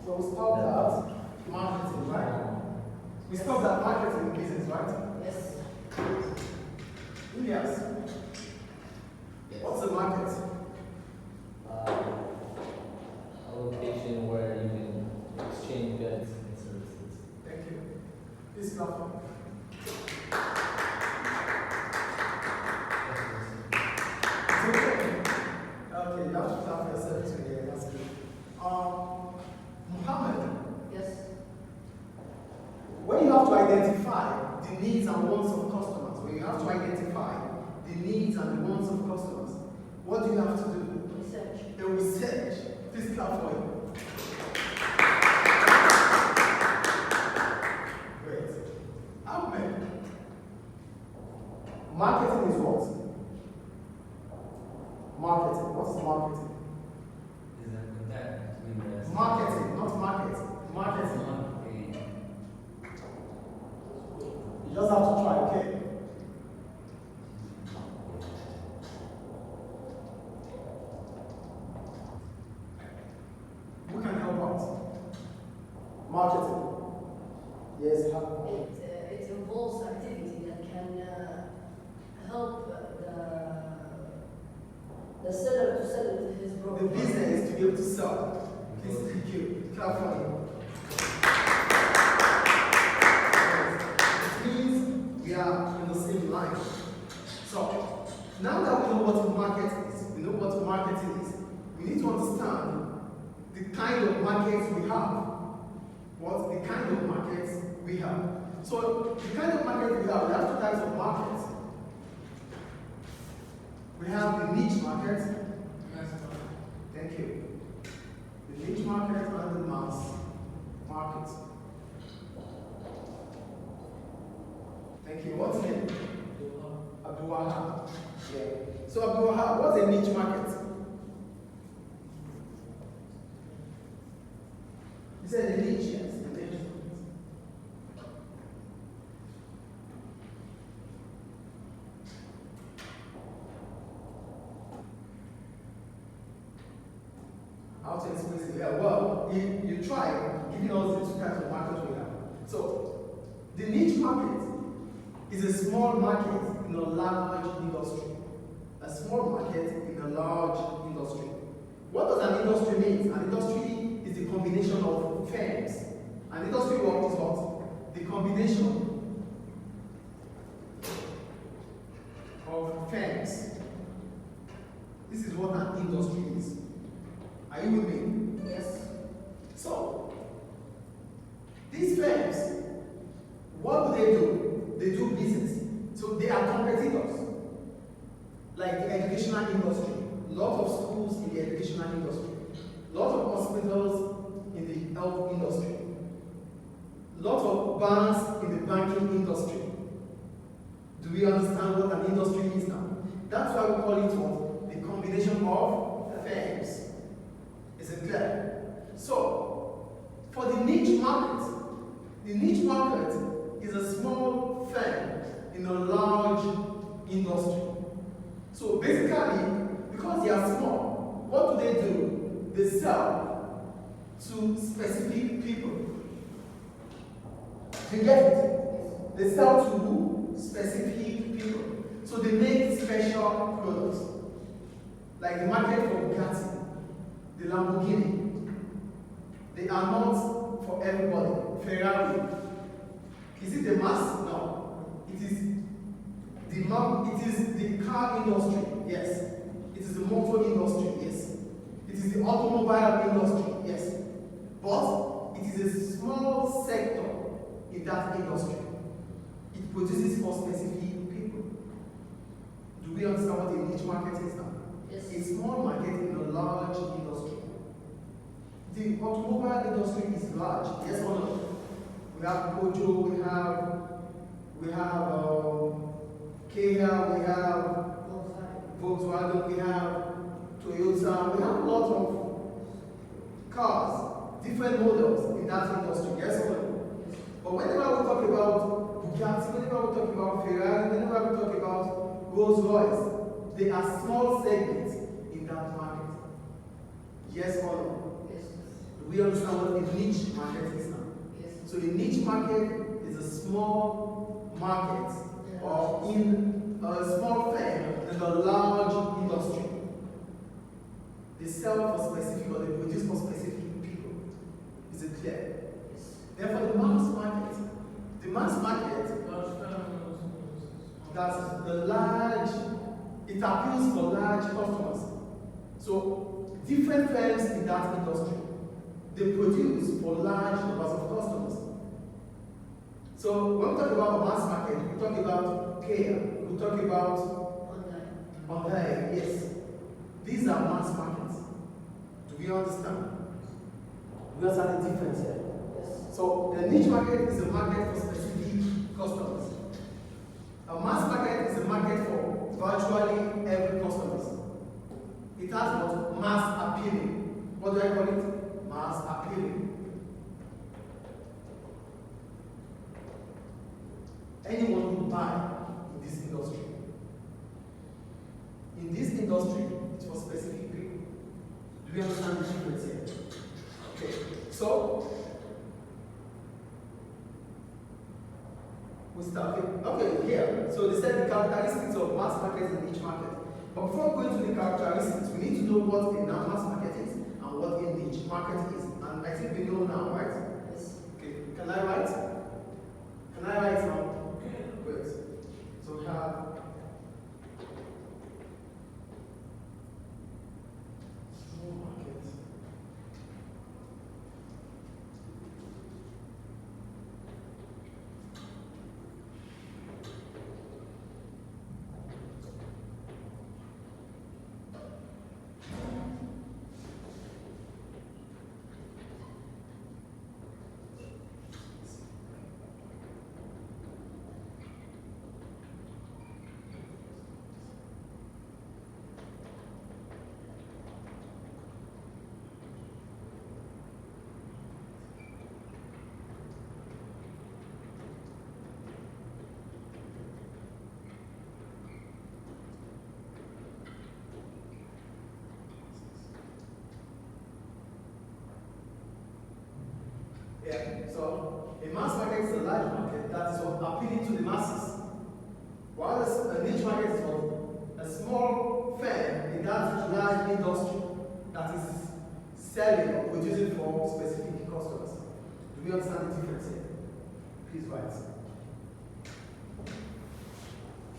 So we stop that marketing, right? We stop that marketing business, right? Yes. Yes. What's the market? A location where you can exchange goods and services. Thank you. This platform. It's okay. Okay, you have to clap for yourself too. Yeah, that's good. Muhammad, Yes. when you have to identify the needs and wants of customers, when you have to identify the needs and the wants of customers, what do you have to do? Research. A research. Please clap for you. Great. Ahmed, marketing is what? Marketing. What's marketing? Is that contact between the Marketing, not market. Marketing. You just have to try, okay? Who can help out? Marketing. Yes, help. It involves activity that can help the seller to sell his The product. business to be able to sell. Please, thank you. Clap for him. It means we are in the same line. So, now that we know what market is, we know what marketing is, we need to understand the kind of markets we have. What the kind of markets we have. So, the kind of market we have two types of markets. We have the niche market. Thank you. The niche market and the mass market. Thank you. What's the name? Abdul Wahab. Yeah. So Abdul Wahab, what's a niche market? You said a niche, yes. A niche. How to explain it? Yeah, well, you try giving us the two kinds of markets we have. So, the niche market is a small market in a large industry. A small market in a large industry. What does an industry mean? An industry is the combination of firms. An industry work is what? The combination of firms. This is what an industry is. Are you with me? Yes. So, these firms, what do? They do business. So they are competitors. Like the educational industry. Lot of schools in the educational industry. Lot of hospitals in the health industry. Lot of banks in the banking industry. Do we understand what an industry is now? That's why we call it what? The combination of firms. Is it clear? So, for the niche market is a small firm in a large industry. So basically, because they are small, what do? They sell to specific people. You get it? They sell to who? Specific people. So they make special products. Like the market for Bugatti, the Lamborghini. They are not for everybody. Ferrari. Is it the mass? No. It is the car industry. Yes. It is the motor industry. Yes. It is the automobile industry. Yes. But it is a small sector in that industry. It produces for specific people. Do we understand what a niche market is now? Yes. A small market in a large industry. The automobile industry is large. Yes or no? We have Kojo, we have Kia, we have Volkswagen, we have Toyota, we have a lot of cars, different models in that industry. Yes or no? But whenever we talk about Bugatti, whenever we talk about Ferrari, whenever we talk about Rolls Royce, they are small segments in that market. Yes or no? Yes. Do we we understand what a niche market is now? Yes. So a niche market is a small market or in a small firm in a large industry. They sell for specific or they produce for specific people. Is it clear? Yes. Therefore, the mass market, that's the large, it appeals for large customers. So, different firms in that industry, they produce for large numbers of customers. So, when we talk about a mass market, we talk about care, we talk about online, yes. These are mass markets. Do we understand? We understand the difference here. Yes. So the niche market is a market for specific customers. A mass market is a market for virtually every customers. It has what? Mass appealing. What do I call it? Mass appealing. Anyone who buy in this industry. In this industry, it's for specific people. Do we understand the difference here? Okay. So we start. Okay, here. So they said the characteristics of mass markets and niche market. But before going to the characteristics, we need to know what a mass market is and what a niche market is. And I think we know now, right? Yes. Okay. Can I write? Can I write now? Great. So we have small market. Yeah, so a mass market is a large market that is appealing to the masses, while a niche market is a small firm in that large industry that is selling or producing for specific customers. Do we understand the difference here? Please write.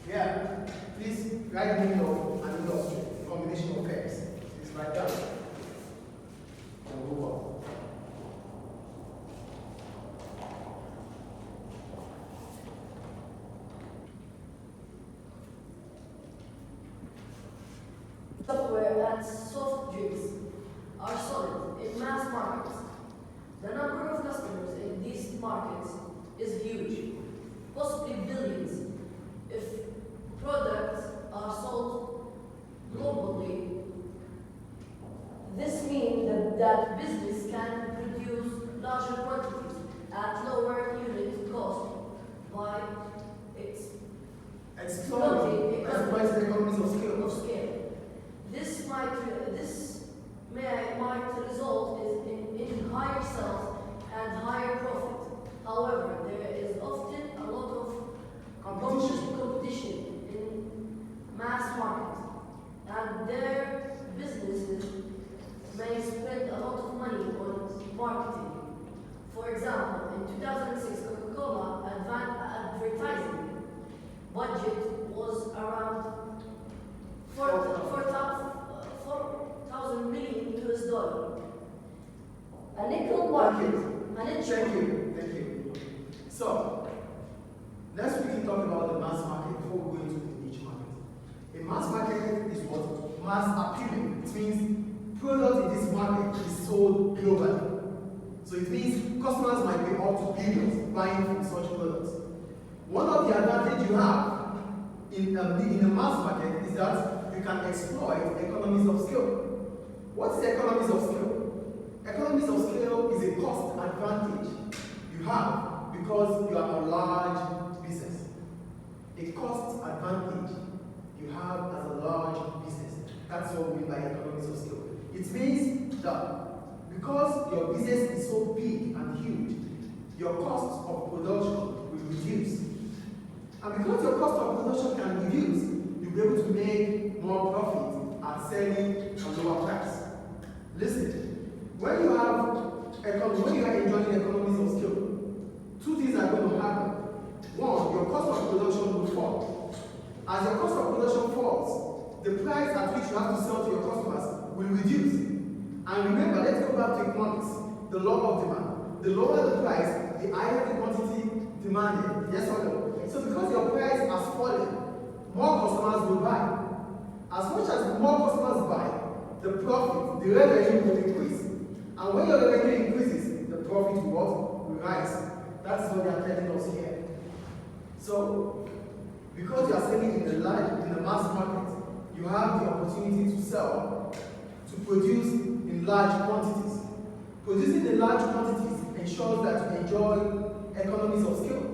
Yeah, please write the meaning of an industry, combination of firms. Please write that. And move on. Software and soft drinks are sold in mass markets. The number of customers in these markets is huge, possibly billions. If products are sold globally, this means that business can produce larger quantities at lower unit cost by Exploring the economies of scale. This might result in higher sales and higher profit. However, there is often a lot of competition in mass markets, and their businesses may spend a lot of money on marketing. For example, in 2006, Coca-Cola advertising budget was around $4,000 million. A nickel market. Thank you. So, let's quickly talk about the mass market before we go into the niche market. A mass market is what? Mass appealing. It means product in this market is sold globally. So it means customers might be up to billions buying from such products. One of the advantages you have in a mass market is that you can exploit economies of scale. What is economies of scale? Economies of scale is a cost advantage you have because you are a large business. A cost advantage you have as a large business. That's what we mean by economies of scale. It means that Because your business is so big and huge, your cost of production will reduce. And because your cost of production can reduce, you'll be able to make more profit at selling at lower price. Listen, when you are enjoying economies of scale, two things are going to happen. One, your cost of production will fall. As your cost of production falls, the price at which you have to sell to your customers will reduce. And remember, let's go back to economics, the law of demand. The lower the price, the higher the quantity demanded. Yes or no? So because your price has fallen, more customers will buy. As much as more customers buy, the profit, the revenue will increase. And when your revenue increases, the profit will what? Will rise. That's what they are telling us here. So, because you are selling in the mass market, you have the opportunity to sell, to produce in large quantities. Producing in large quantities ensures that you enjoy economies of scale,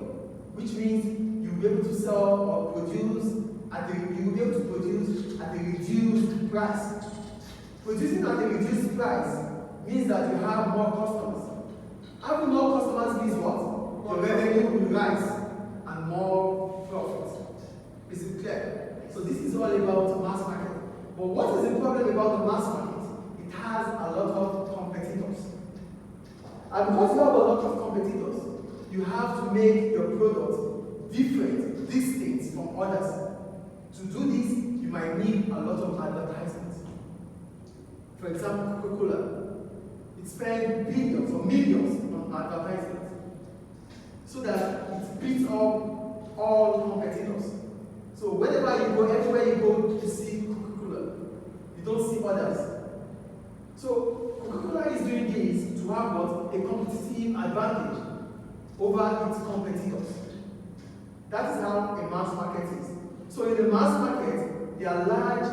which means you'll be able to sell or produce you will be able to produce at a reduced price. Producing at a reduced price means that you have more customers. Having more customers means what? Your revenue will rise and more profit. Is it clear? So this is all about mass market. But what is the problem about the mass market? It has a lot of competitors. And because you have a lot of competitors, you have to make your product different, distinct from others. To do this, you might need a lot of advertisements. For example, Coca-Cola. It spends billions or millions on advertisements so that it beats up all competitors. So whenever you go, everywhere you go, you see Coca-Cola. You don't see others. So Coca-Cola is doing this to have what? A competitive advantage over its competitors. That is how a mass market is. So in the mass market, there are large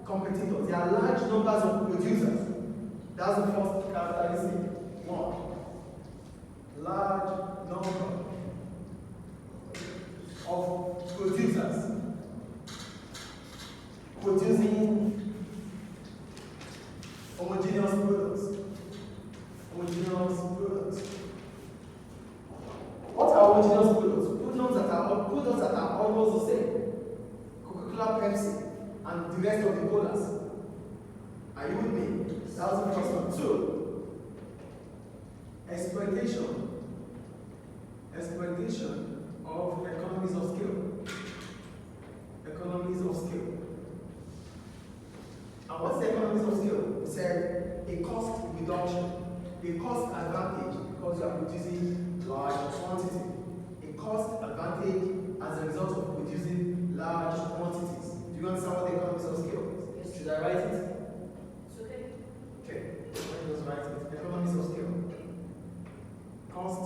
competitors, there are large numbers of producers. That's the first characteristic. One, large number of producers producing homogeneous products. Homogeneous products. What are homogeneous products? Products that are almost the same. Coca-Cola, Pepsi, and the rest of the colas. Are you with me? That's the first one. Two, exploitation of economies of scale. Economies of scale. And what's the economies of scale? We said a cost reduction, a cost advantage because you are producing large quantity. A cost advantage as a result of producing large quantities. Do you understand what the economies of scale is? Yes. Should I write it? It's okay. Okay, let me just write it. Economies of scale. Cost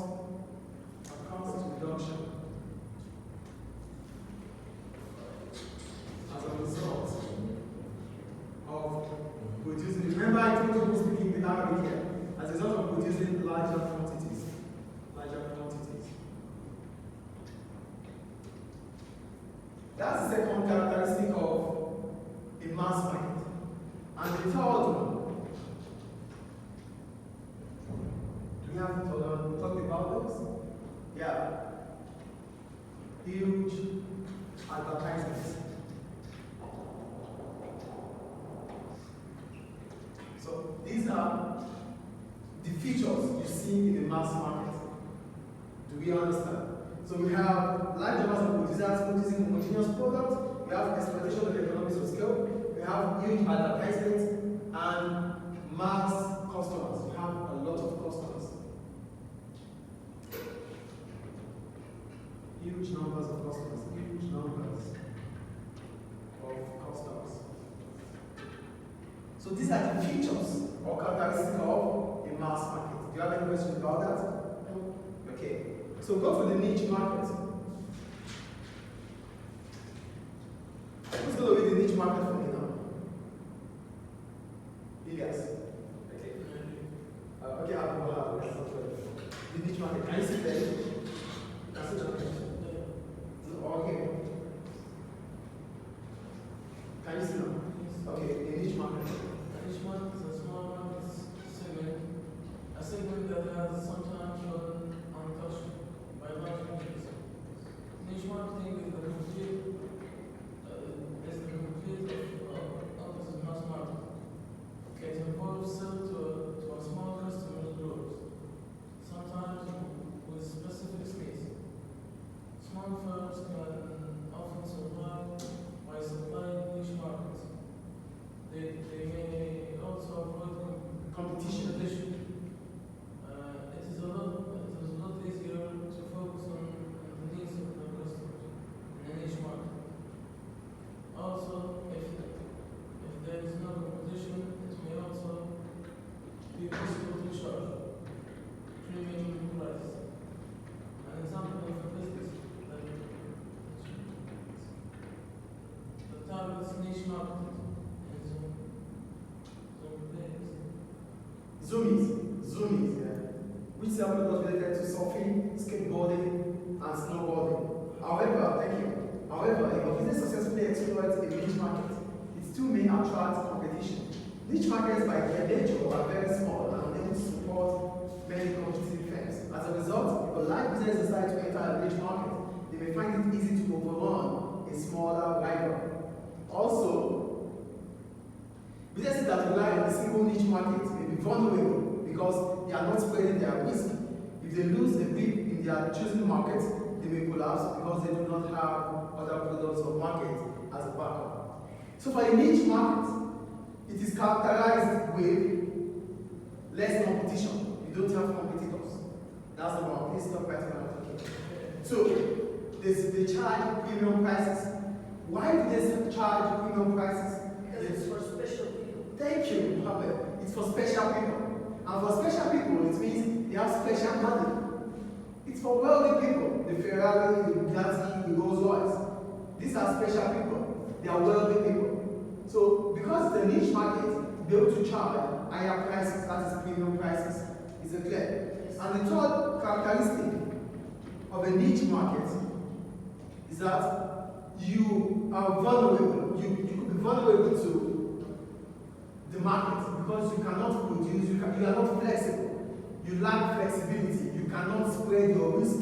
reduction as a result of producing. Remember, I told you who's speaking with Arabic here. As a result of producing larger quantities. That's the second characteristic of a mass market. And the third one, do we have to talk about this? Yeah. Huge advertisements. So these are the features you see in the mass market. Do we understand? So we have large numbers of producers producing homogeneous products, we have exploitation of economies of scale, we have huge advertisements, and mass customers. We have a lot of customers. Huge numbers of customers. So these are the features or characteristics of a mass market. Do you have any questions about that? No. Okay. So go to the niche market. Who's going to be the niche market for me now? Elias. Okay. Okay, I'll go ahead. That's not good. The niche market. Can you see there? Can you see that? No, okay. Can you see now? Okay, the niche market. Each month is a small segment products can often survive by supplying niche markets. They may also avoid Competition. It is a lot easier to focus on the needs of the customers in a niche market. Also, if there is no competition, it may also be possible to charge premium prices. An example of a business that targets niche market is some players. Zoomies, yeah, which sell products related to surfing, skateboarding, and snowboarding. However, if a business successfully exploits a niche market, it still may attract competition. Niche markets by their nature are very small and unable to support many competitive firms. As a result, if a large business decides to enter a niche market, they may find it easy to overrun a smaller rival. Also, businesses that rely on a single niche market may be vulnerable because they are not spreading their risk. If they lose a grip in their chosen market, they may collapse because they do not have other products or markets as a backup. So for a niche market, it is characterized with less competition. You don't have competitors. That's the one. Please stop right now. So they charge premium prices. Why do they charge premium prices? Because it's for special people. Thank you, Mohammed. It's for special people. And for special people, it means they have special money. It's for wealthy people. The Ferrari, the Bugatti, the Rolls Royce. These are special people. They are wealthy people. So because it's a niche market, to be able to charge higher prices, that is premium prices, is it clear? Yes. And the third characteristic of a niche market is that you are vulnerable. You could be vulnerable to the market because you cannot produce, you are not flexible. You lack flexibility. You cannot spread your risk.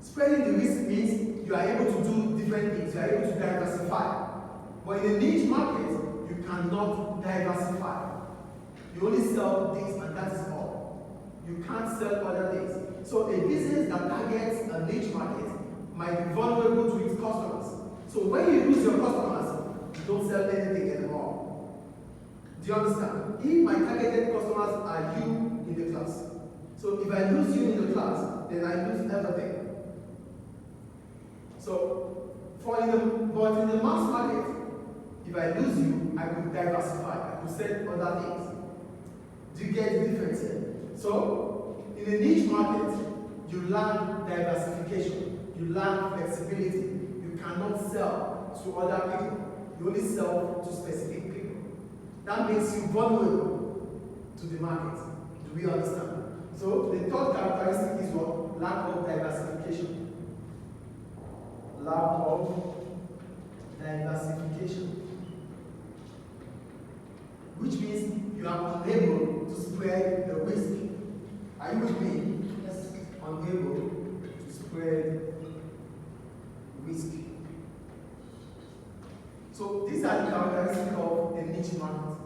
Spreading the risk means you are able to do different things. You are able to diversify. But in a niche market, you cannot diversify. You only sell this and that is all. You can't sell other things. So a business that targets a niche market might be vulnerable to its customers. So when you lose your customers, you don't sell anything anymore. Do you understand? If my targeted customers are you in the class, so if I lose you in the class, then I lose everything. So, but in the mass market, if I lose you, I could diversify. I could sell other things. Do you get the difference here? So, in a niche market, you lack diversification. You lack flexibility. You cannot sell to other people. You only sell to specific people. That makes you vulnerable to the market. Do we understand? So, the third characteristic is what? Lack of diversification. Lack of diversification. Which means you are unable to spread the risk. Are you with me? Yes. Unable to spread So these are the characteristics of a niche market.